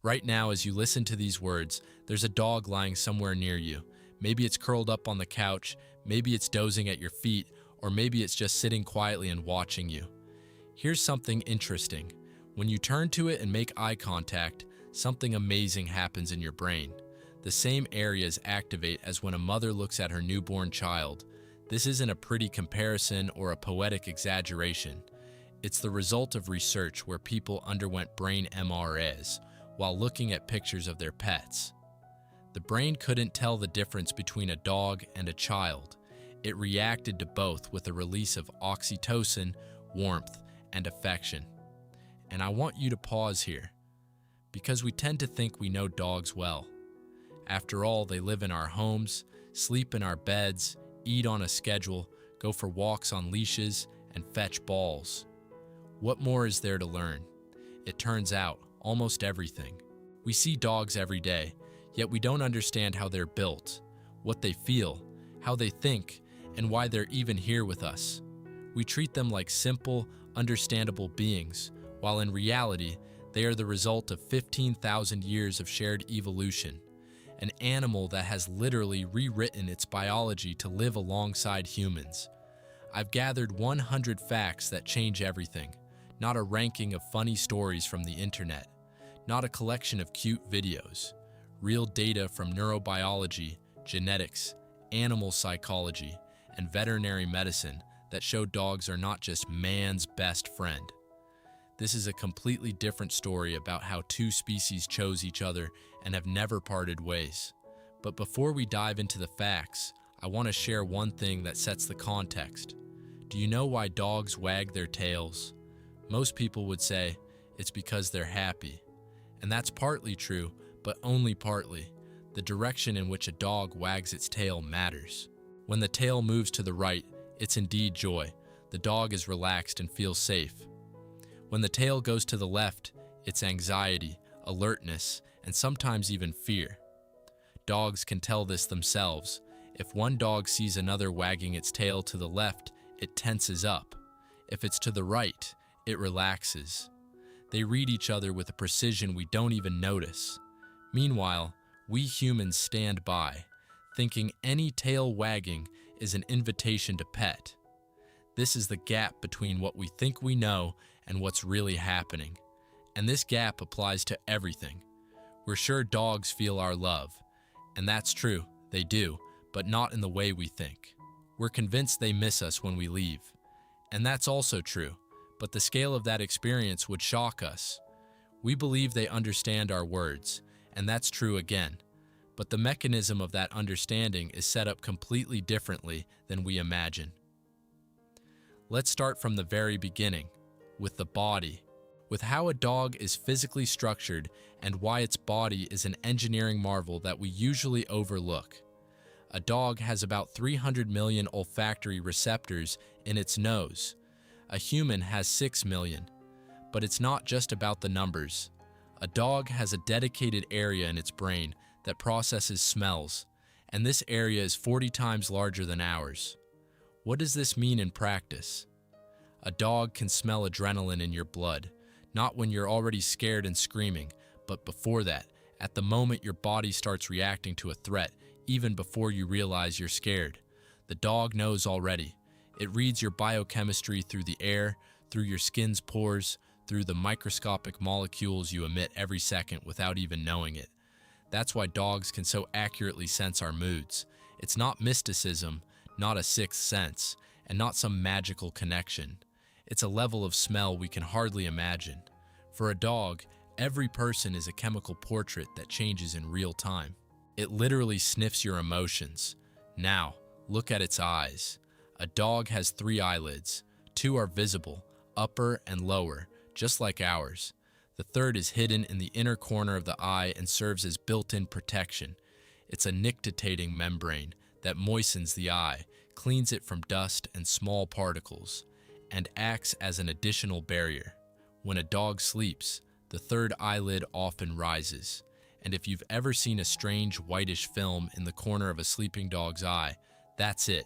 Right now, as you listen to these words, there's a dog lying somewhere near you. Maybe it's curled up on the couch, maybe it's dozing at your feet, or maybe it's just sitting quietly and watching you. Here's something interesting. When you turn to it and make eye contact, something amazing happens in your brain. The same areas activate as when a mother looks at her newborn child. This isn't a pretty comparison or a poetic exaggeration. It's the result of research where people underwent brain MRIs while looking at pictures of their pets. The brain couldn't tell the difference between a dog and a child. It reacted to both with a release of oxytocin, warmth, and affection. And I want you to pause here, because we tend to think we know dogs well. After all, they live in our homes, sleep in our beds, eat on a schedule, go for walks on leashes, and fetch balls. What more is there to learn? It turns out, almost everything. We see dogs every day, yet we don't understand how they're built, what they feel, how they think, and why they're even here with us. We treat them like simple, understandable beings, while in reality, they are the result of 15,000 years of shared evolution. An animal that has literally rewritten its biology to live alongside humans. I've gathered 100 facts that change everything, not a ranking of funny stories from the internet, not a collection of cute videos. Real data from neurobiology, genetics, animal psychology, and veterinary medicine that show dogs are not just man's best friend. This is a completely different story about how two species chose each other and have never parted ways. But before we dive into the facts, I want to share one thing that sets the context. Do you know why dogs wag their tails? Most people would say it's because they're happy. And that's partly true, but only partly. The direction in which a dog wags its tail matters. When the tail moves to the right, it's indeed joy. The dog is relaxed and feels safe. When the tail goes to the left, it's anxiety, alertness, and sometimes even fear. Dogs can tell this themselves. If one dog sees another wagging its tail to the left, it tenses up. If it's to the right, it relaxes. They read each other with a precision we don't even notice. Meanwhile, we humans stand by, thinking any tail wagging is an invitation to pet. This is the gap between what we think we know and what's really happening. And this gap applies to everything. We're sure dogs feel our love. And that's true, they do, but not in the way we think. We're convinced they miss us when we leave. And that's also true, but the scale of that experience would shock us. We believe they understand our words, and that's true again. But the mechanism of that understanding is set up completely differently than we imagine. Let's start from the very beginning, with the body, with how a dog is physically structured and why its body is an engineering marvel that we usually overlook. A dog has about 300 million olfactory receptors in its nose. A human has 6 million. But it's not just about the numbers. A dog has a dedicated area in its brain that processes smells, and this area is 40 times larger than ours. What does this mean in practice? A dog can smell adrenaline in your blood, not when you're already scared and screaming, but before that, at the moment your body starts reacting to a threat, even before you realize you're scared. The dog knows already. It reads your biochemistry through the air, through your skin's pores, through the microscopic molecules you emit every second without even knowing it. That's why dogs can so accurately sense our moods. It's not mysticism, not a sixth sense, and not some magical connection. It's a level of smell we can hardly imagine. For a dog, every person is a chemical portrait that changes in real time. It literally sniffs your emotions. Now, look at its eyes. A dog has 3 eyelids. 2 are visible, upper and lower, just like ours. The third is hidden in the inner corner of the eye and serves as built-in protection. It's a nictitating membrane that moistens the eye, cleans it from dust and small particles, and acts as an additional barrier. When a dog sleeps, the third eyelid often rises. And if you've ever seen a strange whitish film in the corner of a sleeping dog's eye, that's it.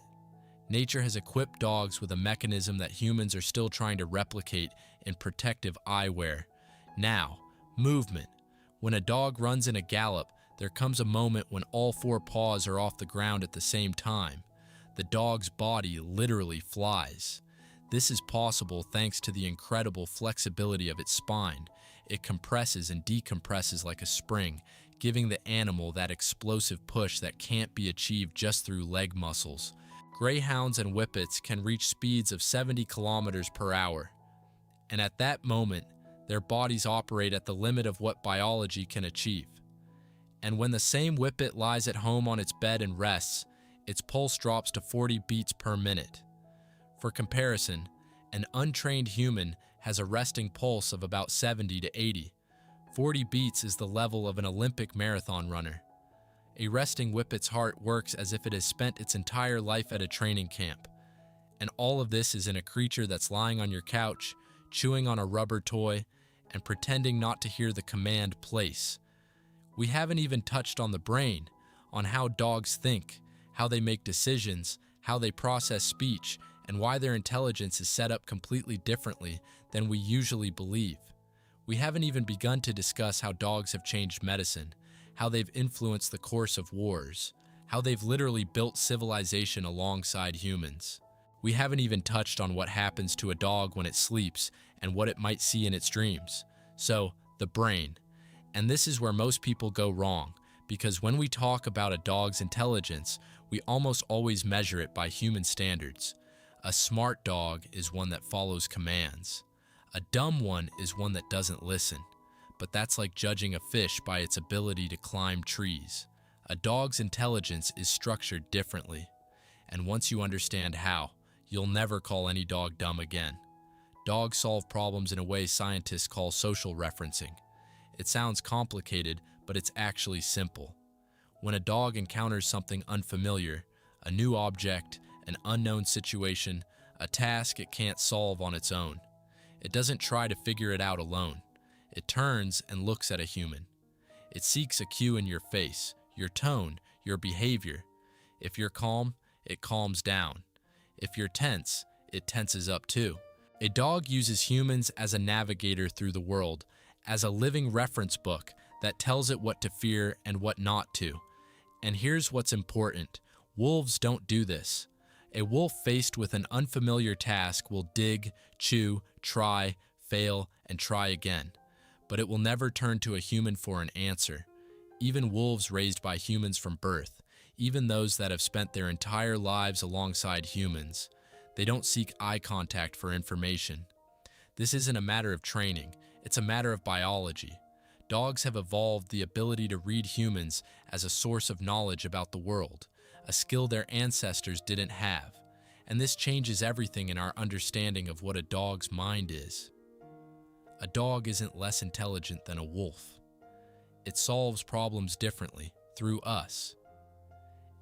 Nature has equipped dogs with a mechanism that humans are still trying to replicate in protective eyewear. Now, movement. When a dog runs in a gallop, there comes a moment when all four paws are off the ground at the same time. The dog's body literally flies. This is possible thanks to the incredible flexibility of its spine. It compresses and decompresses like a spring, giving the animal that explosive push that can't be achieved just through leg muscles. Greyhounds and whippets can reach speeds of 70 kilometers per hour. And at that moment, their bodies operate at the limit of what biology can achieve. And when the same whippet lies at home on its bed and rests, its pulse drops to 40 beats per minute. For comparison, an untrained human has a resting pulse of about 70 to 80. 40 beats is the level of an Olympic marathon runner. A resting whippet's heart works as if it has spent its entire life at a training camp. And all of this is in a creature that's lying on your couch, chewing on a rubber toy, and pretending not to hear the command place. We haven't even touched on the brain, on how dogs think, how they make decisions, how they process speech, and why their intelligence is set up completely differently than we usually believe. We haven't even begun to discuss how dogs have changed medicine, how they've influenced the course of wars, how they've literally built civilization alongside humans. We haven't even touched on what happens to a dog when it sleeps and what it might see in its dreams. So, the brain. And this is where most people go wrong, because when we talk about a dog's intelligence, we almost always measure it by human standards. A smart dog is one that follows commands. A dumb one is one that doesn't listen. But that's like judging a fish by its ability to climb trees. A dog's intelligence is structured differently. And once you understand how, you'll never call any dog dumb again. Dogs solve problems in a way scientists call social referencing. It sounds complicated, but it's actually simple. When a dog encounters something unfamiliar, a new object, an unknown situation, a task it can't solve on its own, it doesn't try to figure it out alone. It turns and looks at a human. It seeks a cue in your face, your tone, your behavior. If you're calm, it calms down. If you're tense, it tenses up too. A dog uses humans as a navigator through the world, as a living reference book that tells it what to fear and what not to. And here's what's important. Wolves don't do this. A wolf faced with an unfamiliar task will dig, chew, try, fail, and try again. But it will never turn to a human for an answer. Even wolves raised by humans from birth, even those that have spent their entire lives alongside humans, they don't seek eye contact for information. This isn't a matter of training, it's a matter of biology. Dogs have evolved the ability to read humans as a source of knowledge about the world, a skill their ancestors didn't have. And this changes everything in our understanding of what a dog's mind is. A dog isn't less intelligent than a wolf. It solves problems differently, through us.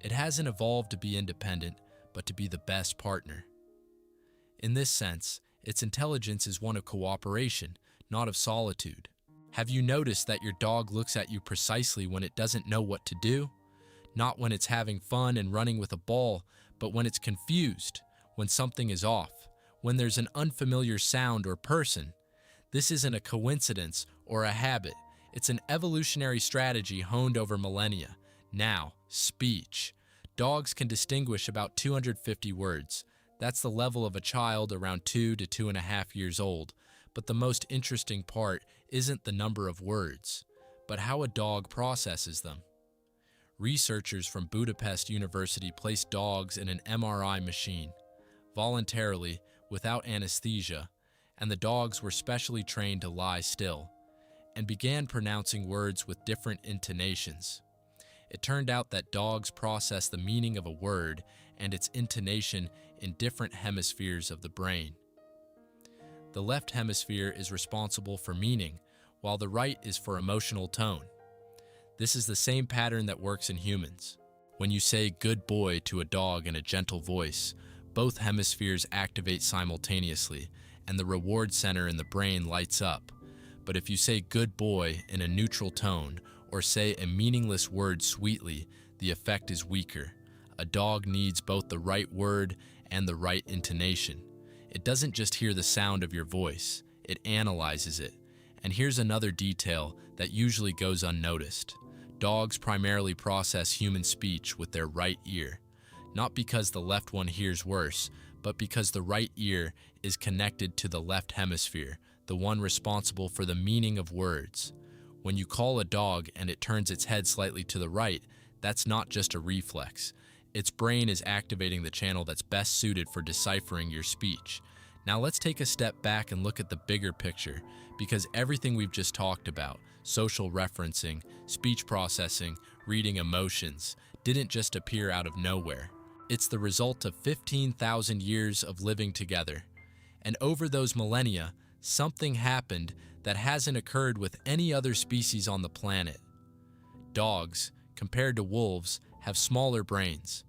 It hasn't evolved to be independent, but to be the best partner. In this sense, its intelligence is one of cooperation, not of solitude. Have you noticed that your dog looks at you precisely when it doesn't know what to do? Not when it's having fun and running with a ball, but when it's confused, when something is off, when there's an unfamiliar sound or person. This isn't a coincidence or a habit. It's an evolutionary strategy honed over millennia. Now, speech. Dogs can distinguish about 250 words. That's the level of a child around 2 to 2.5 years old. But the most interesting part isn't the number of words, but how a dog processes them. Researchers from Budapest University placed dogs in an MRI machine, voluntarily, without anesthesia, and the dogs were specially trained to lie still, and began pronouncing words with different intonations. It turned out that dogs process the meaning of a word and its intonation in different hemispheres of the brain. The left hemisphere is responsible for meaning, while the right is for emotional tone. This is the same pattern that works in humans. When you say "good boy" to a dog in a gentle voice, both hemispheres activate simultaneously, and the reward center in the brain lights up. But if you say "good boy" in a neutral tone, or say a meaningless word sweetly, the effect is weaker. A dog needs both the right word and the right intonation. It doesn't just hear the sound of your voice, it analyzes it. And here's another detail that usually goes unnoticed. Dogs primarily process human speech with their right ear, not because the left one hears worse, but because the right ear is connected to the left hemisphere, the one responsible for the meaning of words. When you call a dog and it turns its head slightly to the right, that's not just a reflex. Its brain is activating the channel that's best suited for deciphering your speech. Now let's take a step back and look at the bigger picture, because everything we've just talked about, social referencing, speech processing, reading emotions, didn't just appear out of nowhere. It's the result of 15,000 years of living together. And over those millennia, something happened that hasn't occurred with any other species on the planet. Dogs, compared to wolves, have smaller brains.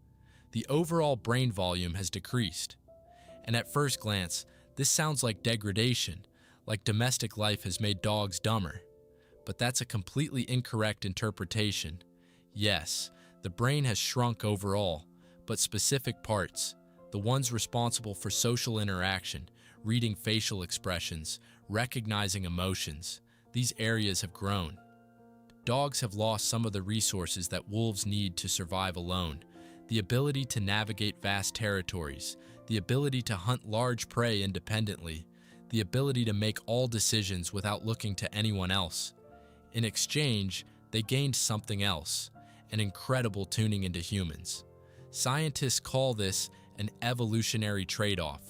The overall brain volume has decreased. And at first glance, this sounds like degradation, like domestic life has made dogs dumber. But that's a completely incorrect interpretation. Yes, the brain has shrunk overall, but specific parts, the ones responsible for social interaction, reading facial expressions, recognizing emotions, these areas have grown. Dogs have lost some of the resources that wolves need to survive alone: the ability to navigate vast territories, the ability to hunt large prey independently, the ability to make all decisions without looking to anyone else. In exchange, they gained something else: an incredible tuning into humans. Scientists call this an evolutionary trade-off.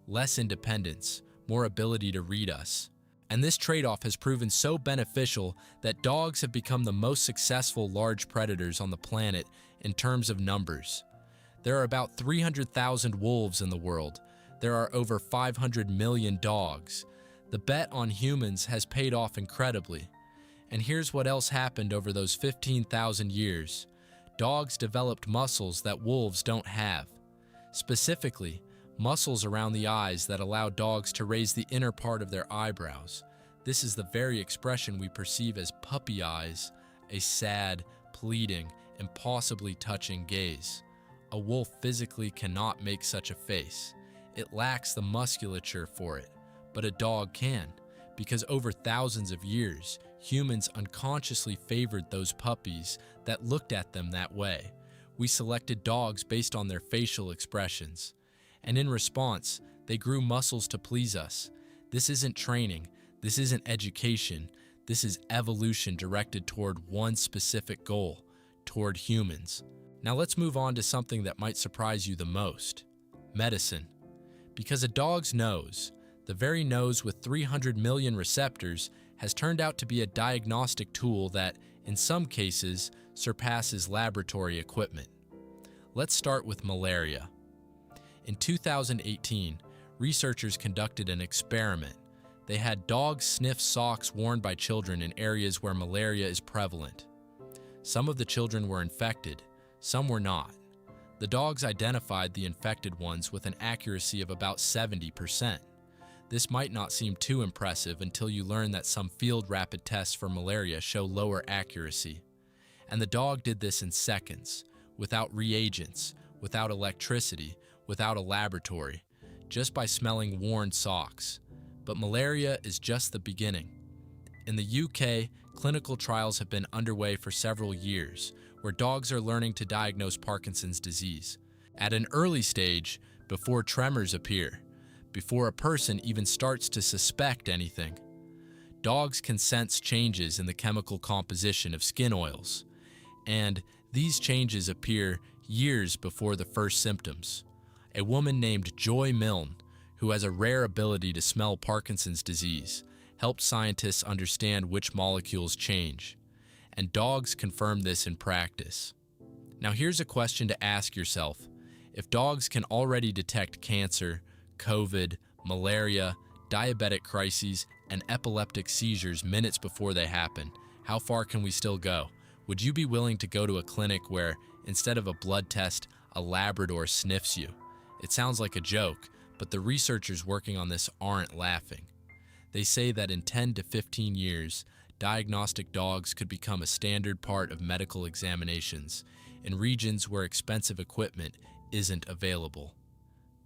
Less independence, more ability to read us. And this trade-off has proven so beneficial that dogs have become the most successful large predators on the planet in terms of numbers. There are about 300,000 wolves in the world. There are over 500 million dogs. The bet on humans has paid off incredibly. And here's what else happened over those 15,000 years. Dogs developed muscles that wolves don't have. Specifically, muscles around the eyes that allow dogs to raise the inner part of their eyebrows. This is the very expression we perceive as puppy eyes, a sad, pleading, impossibly touching gaze. A wolf physically cannot make such a face. It lacks the musculature for it, but a dog can, because over thousands of years, humans unconsciously favored those puppies that looked at them that way. We selected dogs based on their facial expressions. And in response, they grew muscles to please us. This isn't training. This isn't education. This is evolution directed toward one specific goal, toward humans. Now let's move on to something that might surprise you the most: medicine. Because a dog's nose, the very nose with 300 million receptors, has turned out to be a diagnostic tool that, in some cases, surpasses laboratory equipment. Let's start with malaria. In 2018, researchers conducted an experiment. They had dogs sniff socks worn by children in areas where malaria is prevalent. Some of the children were infected, some were not. The dogs identified the infected ones with an accuracy of about 70%. This might not seem too impressive until you learn that some field rapid tests for malaria show lower accuracy. And the dog did this in seconds, without reagents, without electricity, without a laboratory, just by smelling worn socks. But malaria is just the beginning. In the UK, clinical trials have been underway for several years, where dogs are learning to diagnose Parkinson's disease at an early stage, before tremors appear, before a person even starts to suspect anything. Dogs can sense changes in the chemical composition of skin oils, and these changes appear years before the first symptoms. A woman named Joy Milne, who has a rare ability to smell Parkinson's disease, helped scientists understand which molecules change. And dogs confirm this in practice. Now here's a question to ask yourself. If dogs can already detect cancer, COVID, malaria, diabetic crises, and epileptic seizures minutes before they happen, how far can we still go? Would you be willing to go to a clinic where, instead of a blood test, a Labrador sniffs you? It sounds like a joke, but the researchers working on this aren't laughing. They say that in 10 to 15 years, diagnostic dogs could become a standard part of medical examinations in regions where expensive equipment isn't available.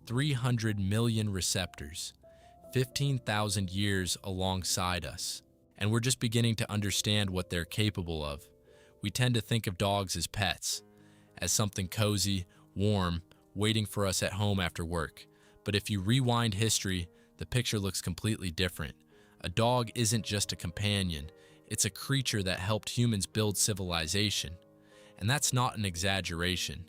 300 million receptors, 15,000 years alongside us. And we're just beginning to understand what they're capable of. We tend to think of dogs as pets, as something cozy, warm, waiting for us at home after work. But if you rewind history, the picture looks completely different. A dog isn't just a companion, it's a creature that helped humans build civilization. And that's not an exaggeration.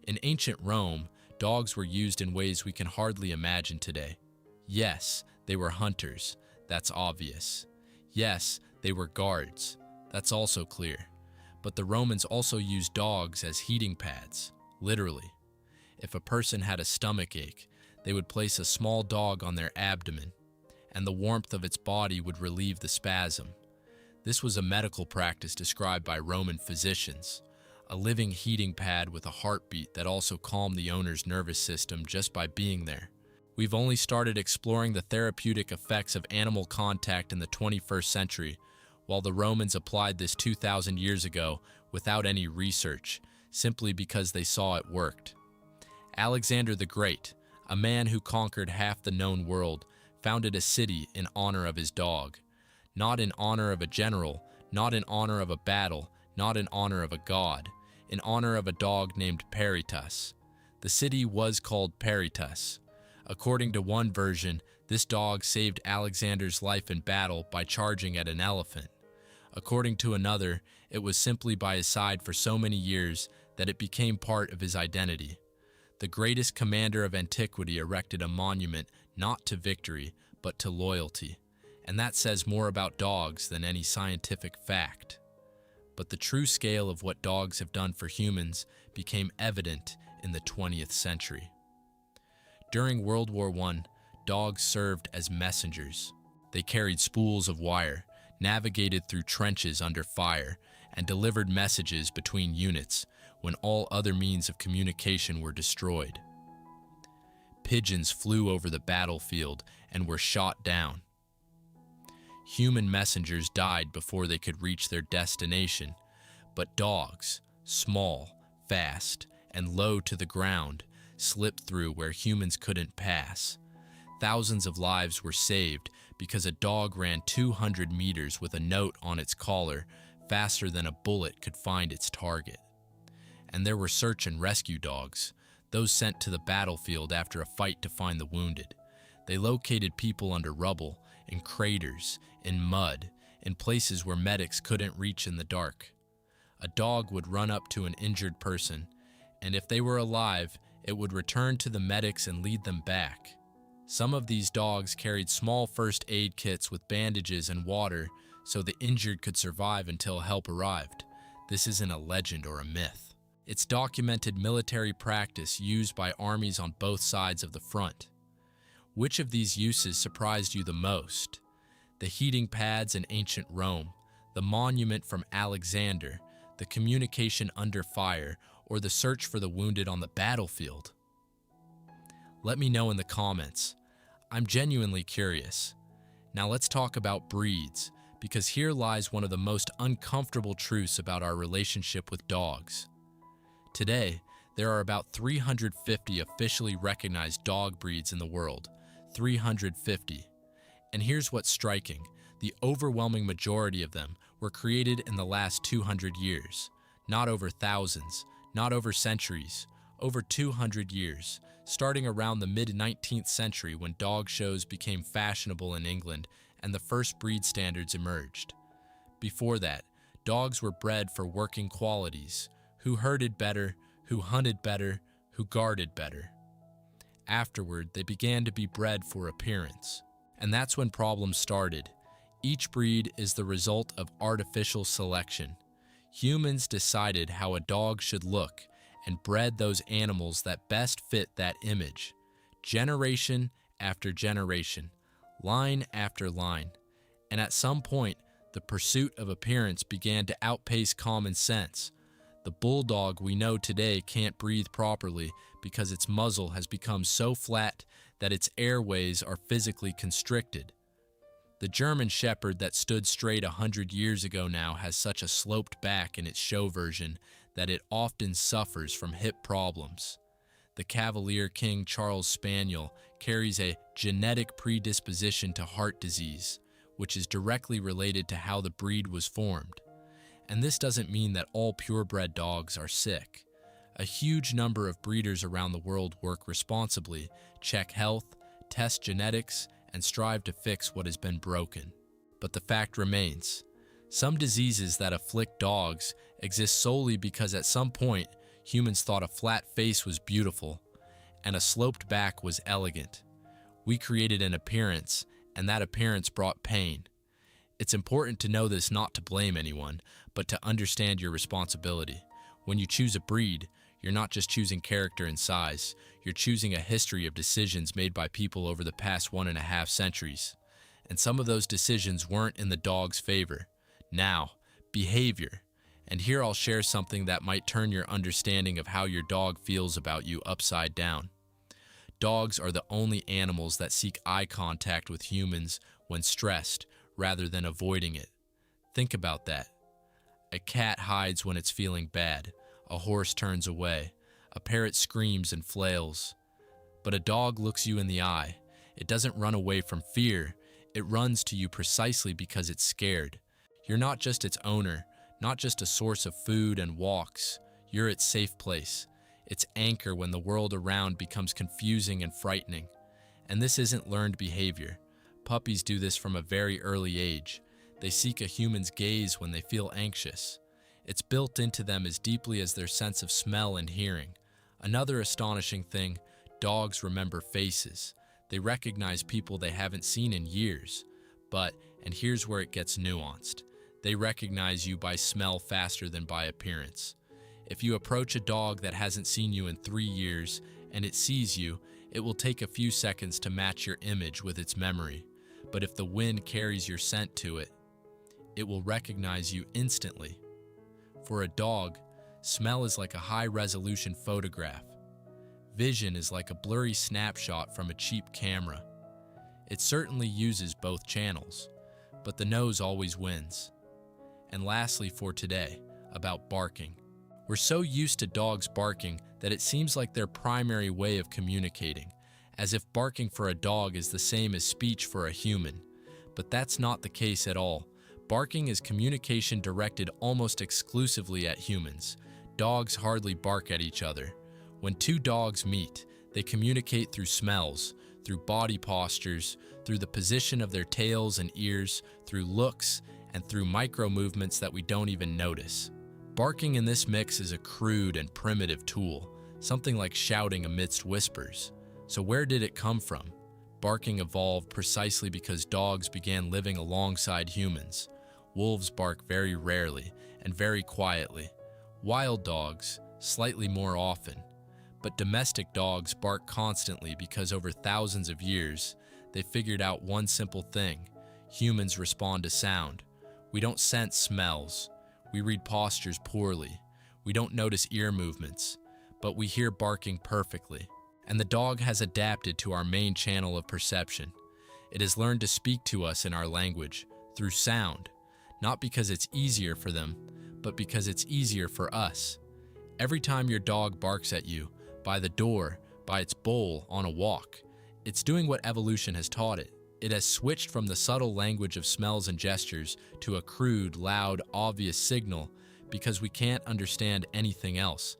In ancient Rome, dogs were used in ways we can hardly imagine today. Yes, they were hunters. That's obvious. Yes, they were guards. That's also clear. But the Romans also used dogs as heating pads, literally. If a person had a stomach ache, they would place a small dog on their abdomen, and the warmth of its body would relieve the spasm. This was a medical practice described by Roman physicians, a living heating pad with a heartbeat that also calmed the owner's nervous system just by being there. We've only started exploring the therapeutic effects of animal contact in the 21st century, while the Romans applied this 2,000 years ago without any research, simply because they saw it worked. Alexander the Great, a man who conquered half the known world, founded a city in honor of his dog. Not in honor of a general, not in honor of a battle, not in honor of a god, in honor of a dog named Peritas. The city was called Peritas. According to one version, this dog saved Alexander's life in battle by charging at an elephant. According to another, it was simply by his side for so many years that it became part of his identity. The greatest commander of antiquity erected a monument not to victory, but to loyalty. And that says more about dogs than any scientific fact. But the true scale of what dogs have done for humans became evident in the 20th century. During World War I, dogs served as messengers. They carried spools of wire, navigated through trenches under fire, and delivered messages between units when all other means of communication were destroyed. Pigeons flew over the battlefield and were shot down. Human messengers died before they could reach their destination, but dogs, small, fast, and low to the ground, slipped through where humans couldn't pass. Thousands of lives were saved because a dog ran 200 meters with a note on its collar faster than a bullet could find its target. And there were search and rescue dogs, those sent to the battlefield after a fight to find the wounded. They located people under rubble, in craters, in mud, in places where medics couldn't reach in the dark. A dog would run up to an injured person, and if they were alive, it would return to the medics and lead them back. Some of these dogs carried small first aid kits with bandages and water so the injured could survive until help arrived. This isn't a legend or a myth. It's documented military practice used by armies on both sides of the front. Which of these uses surprised you the most? The heating pads in ancient Rome, the monument from Alexander, the communication under fire, or the search for the wounded on the battlefield? Let me know in the comments. I'm genuinely curious. Now let's talk about breeds, because here lies one of the most uncomfortable truths about our relationship with dogs. Today, there are about 350 officially recognized dog breeds in the world. 350. And here's what's striking. The overwhelming majority of them were created in the last 200 years. Not over thousands, not over centuries, over 200 years, starting around the mid-19th century when dog shows became fashionable in England and the first breed standards emerged. Before that, dogs were bred for working qualities, who herded better, who hunted better, who guarded better. Afterward, they began to be bred for appearance. And that's when problems started. Each breed is the result of artificial selection. Humans decided how a dog should look and bred those animals that best fit that image. Generation after generation, line after line. And at some point, the pursuit of appearance began to outpace common sense. The bulldog we know today can't breathe properly because its muzzle has become so flat that its airways are physically constricted. The German Shepherd that stood straight 100 years ago now has such a sloped back in its show version that it often suffers from hip problems. The Cavalier King Charles Spaniel carries a genetic predisposition to heart disease, which is directly related to how the breed was formed. And this doesn't mean that all purebred dogs are sick. A huge number of breeders around the world work responsibly, check health, test genetics, and strive to fix what has been broken. But the fact remains, some diseases that afflict dogs exist solely because at some point humans thought a flat face was beautiful and a sloped back was elegant. We created an appearance, and that appearance brought pain. It's important to know this, not to blame anyone, but to understand your responsibility. When you choose a breed, you're not just choosing character and size, you're choosing a history of decisions made by people over the past 1.5 centuries. And some of those decisions weren't in the dog's favor. Now, behavior. And here I'll share something that might turn your understanding of how your dog feels about you upside down. Dogs are the only animals that seek eye contact with humans when stressed, rather than avoiding it. Think about that. A cat hides when it's feeling bad. A horse turns away. A parrot screams and flails. But a dog looks you in the eye. It doesn't run away from fear. It runs to you precisely because it's scared. You're not just its owner, not just a source of food and walks. You're its safe place, its anchor when the world around becomes confusing and frightening. And this isn't learned behavior. Puppies do this from a very early age. They seek a human's gaze when they feel anxious. It's built into them as deeply as their sense of smell and hearing. Another astonishing thing, dogs remember faces. They recognize people they haven't seen in years. But, and here's where it gets nuanced, they recognize you by smell faster than by appearance. If you approach a dog that hasn't seen you in 3 years and it sees you, it will take a few seconds to match your image with its memory. But if the wind carries your scent to it, it will recognize you instantly. For a dog, smell is like a high-resolution photograph. Vision is like a blurry snapshot from a cheap camera. It certainly uses both channels, but the nose always wins. And lastly for today, about barking. We're so used to dogs barking that it seems like their primary way of communicating, as if barking for a dog is the same as speech for a human. But that's not the case at all. Barking is communication directed almost exclusively at humans. Dogs hardly bark at each other. When two dogs meet, they communicate through smells, through body postures, through the position of their tails and ears, through looks, and through micro movements that we don't even notice. Barking in this mix is a crude and primitive tool, something like shouting amidst whispers. So where did it come from? Barking evolved precisely because dogs began living alongside humans. Wolves bark very rarely and very quietly. Wild dogs, slightly more often. But domestic dogs bark constantly because over thousands of years, they figured out one simple thing. Humans respond to sound. We don't sense smells. We read postures poorly. We don't notice ear movements, but we hear barking perfectly. And the dog has adapted to our main channel of perception. It has learned to speak to us in our language, through sound, not because it's easier for them, but because it's easier for us. Every time your dog barks at you, by the door, by its bowl, on a walk, it's doing what evolution has taught it. It has switched from the subtle language of smells and gestures to a crude, loud, obvious signal because we can't understand anything else.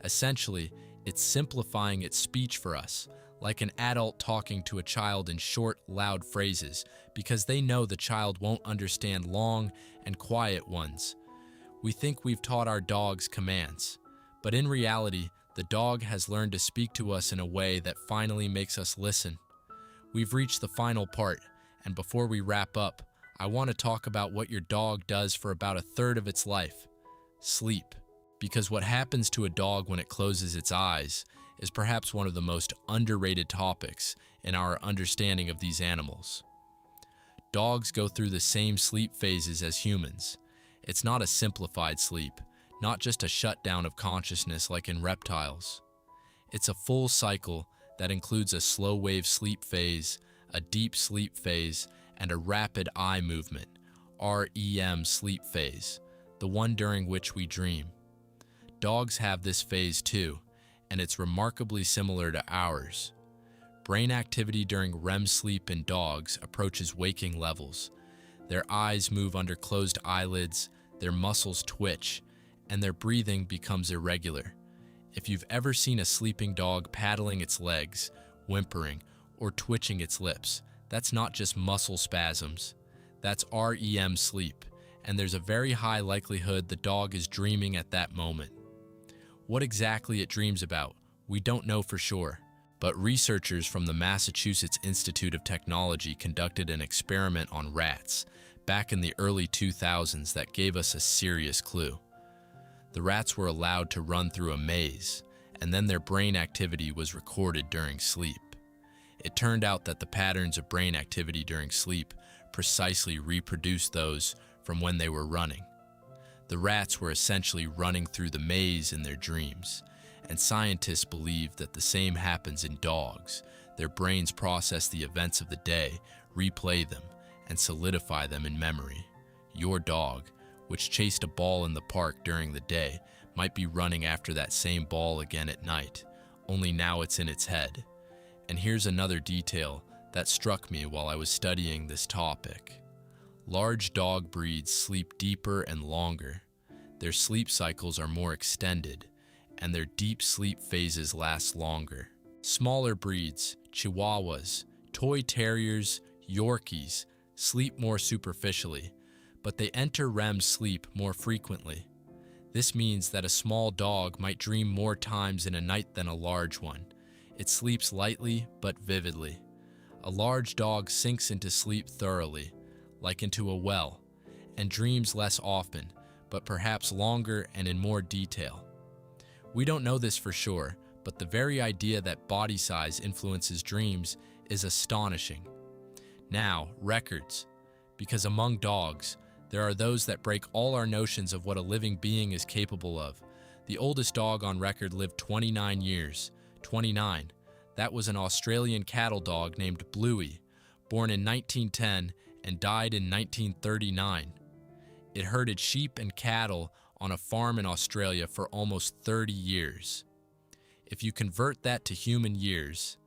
Essentially, it's simplifying its speech for us, like an adult talking to a child in short, loud phrases, because they know the child won't understand long and quiet ones. We think we've taught our dogs commands, but in reality, the dog has learned to speak to us in a way that finally makes us listen. We've reached the final part, and before we wrap up, I want to talk about what your dog does for about a third of its life: sleep. Because what happens to a dog when it closes its eyes is perhaps one of the most underrated topics in our understanding of these animals. Dogs go through the same sleep phases as humans. It's not a simplified sleep, not just a shutdown of consciousness like in reptiles. It's a full cycle that includes a slow wave sleep phase, a deep sleep phase, and a rapid eye movement, REM sleep phase, the one during which we dream. Dogs have this phase too, and it's remarkably similar to ours. Brain activity during REM sleep in dogs approaches waking levels. Their eyes move under closed eyelids, their muscles twitch, and their breathing becomes irregular. If you've ever seen a sleeping dog paddling its legs, whimpering, or twitching its lips, that's not just muscle spasms. That's REM sleep, and there's a very high likelihood the dog is dreaming at that moment. What exactly it dreams about, we don't know for sure, but researchers from the Massachusetts Institute of Technology conducted an experiment on rats back in the early 2000s that gave us a serious clue. The rats were allowed to run through a maze, and then their brain activity was recorded during sleep. It turned out that the patterns of brain activity during sleep precisely reproduced those from when they were running. The rats were essentially running through the maze in their dreams, and scientists believe that the same happens in dogs. Their brains process the events of the day, replay them, and solidify them in memory. Your dog, which chased a ball in the park during the day, might be running after that same ball again at night, only now it's in its head. And here's another detail that struck me while I was studying this topic. Large dog breeds sleep deeper and longer. Their sleep cycles are more extended, and their deep sleep phases last longer. Smaller breeds, Chihuahuas, Toy Terriers, Yorkies, sleep more superficially, but they enter REM sleep more frequently. This means that a small dog might dream more times in a night than a large one. It sleeps lightly but vividly. A large dog sinks into sleep thoroughly, like into a well, and dreams less often, but perhaps longer and in more detail. We don't know this for sure, but the very idea that body size influences dreams is astonishing. Now, records. Because among dogs, there are those that break all our notions of what a living being is capable of. The oldest dog on record lived 29 years. 29. That was an Australian cattle dog named Bluey, born in 1910 and died in 1939. It herded sheep and cattle on a farm in Australia for almost 30 years. If you convert that to human years,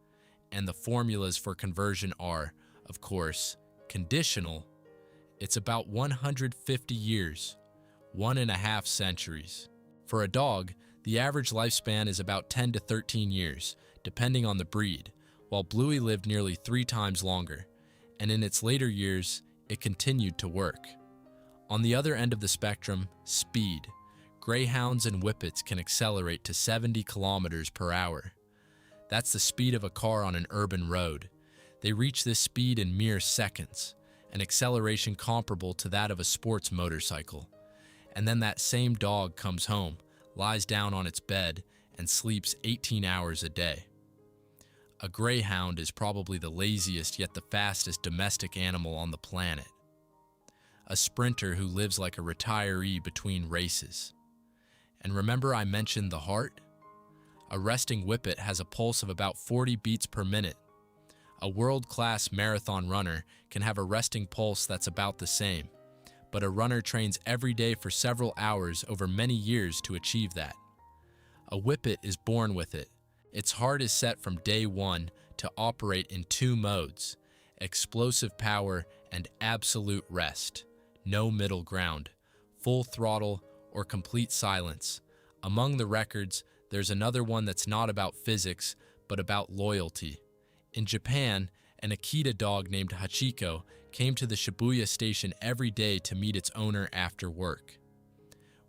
and the formulas for conversion are, of course, conditional, it's about 150 years, 1.5 centuries. For a dog, the average lifespan is about 10 to 13 years, depending on the breed, while Bluey lived nearly 3 times longer, and in its later years, it continued to work. On the other end of the spectrum, speed. Greyhounds and whippets can accelerate to 70 kilometers per hour. That's the speed of a car on an urban road. They reach this speed in mere seconds, an acceleration comparable to that of a sports motorcycle. And then that same dog comes home, lies down on its bed, and sleeps 18 hours a day. A greyhound is probably the laziest yet the fastest domestic animal on the planet. A sprinter who lives like a retiree between races. And remember I mentioned the heart? A resting whippet has a pulse of about 40 beats per minute. A world-class marathon runner can have a resting pulse that's about the same, but a runner trains every day for several hours over many years to achieve that. A whippet is born with it. Its heart is set from day one to operate in 2 modes, explosive power and absolute rest. No middle ground, full throttle, or complete silence. Among the records, there's another one that's not about physics, but about loyalty. In Japan, an Akita dog named Hachiko came to the Shibuya station every day to meet its owner after work.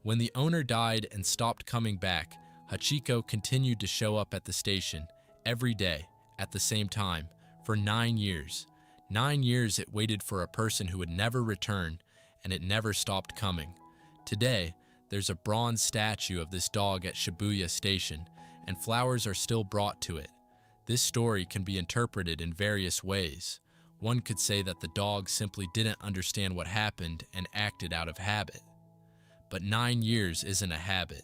When the owner died and stopped coming back, Hachiko continued to show up at the station every day at the same time for 9 years. 9 years it waited for a person who would never return, and it never stopped coming. Today, there's a bronze statue of this dog at Shibuya Station, and flowers are still brought to it. This story can be interpreted in various ways. One could say that the dog simply didn't understand what happened and acted out of habit. But 9 years isn't a habit.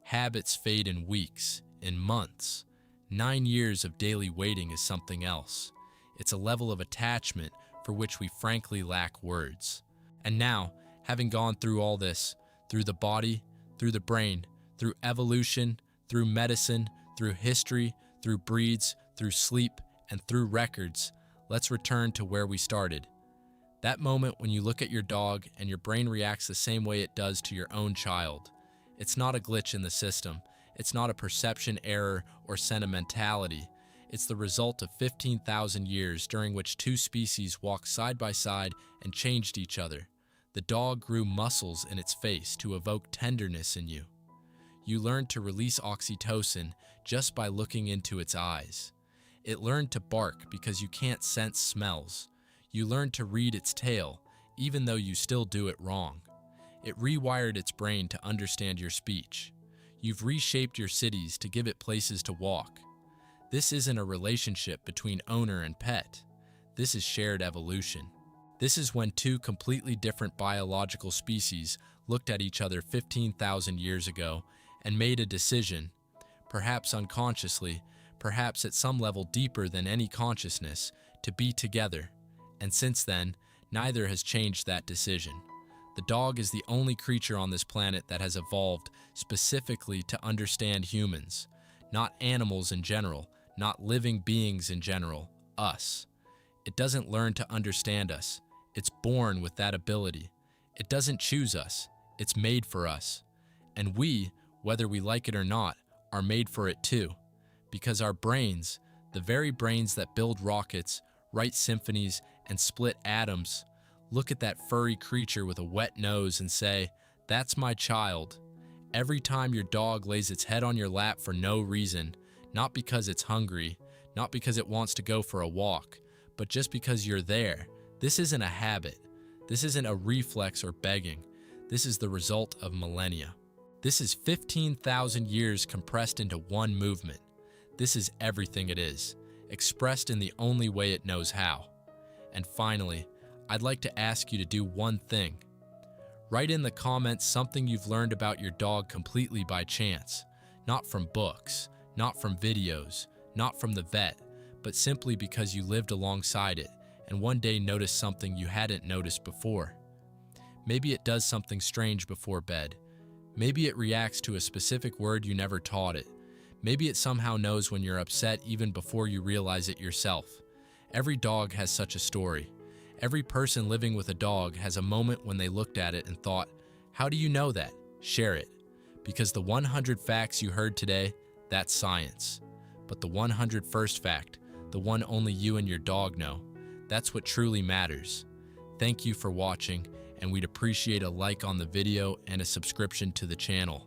Habits fade in weeks, in months. 9 years of daily waiting is something else. It's a level of attachment for which we frankly lack words. And now, having gone through all this, through the body, through the brain, through evolution, through medicine, through history, through breeds, through sleep, and through records, let's return to where we started. That moment when you look at your dog and your brain reacts the same way it does to your own child. It's not a glitch in the system. It's not a perception error or sentimentality. It's the result of 15,000 years during which two species walked side by side and changed each other. The dog grew muscles in its face to evoke tenderness in you. You learned to release oxytocin just by looking into its eyes. It learned to bark because you can't sense smells. You learned to read its tail, even though you still do it wrong. It rewired its brain to understand your speech. You've reshaped your cities to give it places to walk. This isn't a relationship between owner and pet. This is shared evolution. This is when two completely different biological species looked at each other 15,000 years ago and made a decision, perhaps unconsciously, perhaps at some level deeper than any consciousness, to be together. And since then, neither has changed that decision. The dog is the only creature on this planet that has evolved specifically to understand humans, not animals in general, not living beings in general, us. It doesn't learn to understand us. It's born with that ability. It doesn't choose us. It's made for us. And we, whether we like it or not, are made for it too. Because our brains, the very brains that build rockets, write symphonies, and split atoms, look at that furry creature with a wet nose and say, "That's my child." Every time your dog lays its head on your lap for no reason, not because it's hungry, not because it wants to go for a walk, but just because you're there, this isn't a habit. This isn't a reflex or begging. This is the result of millennia. This is 15,000 years compressed into one movement. This is everything it is, expressed in the only way it knows how. And finally, I'd like to ask you to do one thing. Write in the comments something you've learned about your dog completely by chance, not from books, not from videos, not from the vet, but simply because you lived alongside it and one day noticed something you hadn't noticed before. Maybe it does something strange before bed. Maybe it reacts to a specific word you never taught it. Maybe it somehow knows when you're upset even before you realize it yourself. Every dog has such a story. Every person living with a dog has a moment when they looked at it and thought, "How do you know that? Share it." Because the 100 facts you heard today, that's science. But the 101st fact, the one only you and your dog know, that's what truly matters. Thank you for watching, and we'd appreciate a like on the video and a subscription to the channel.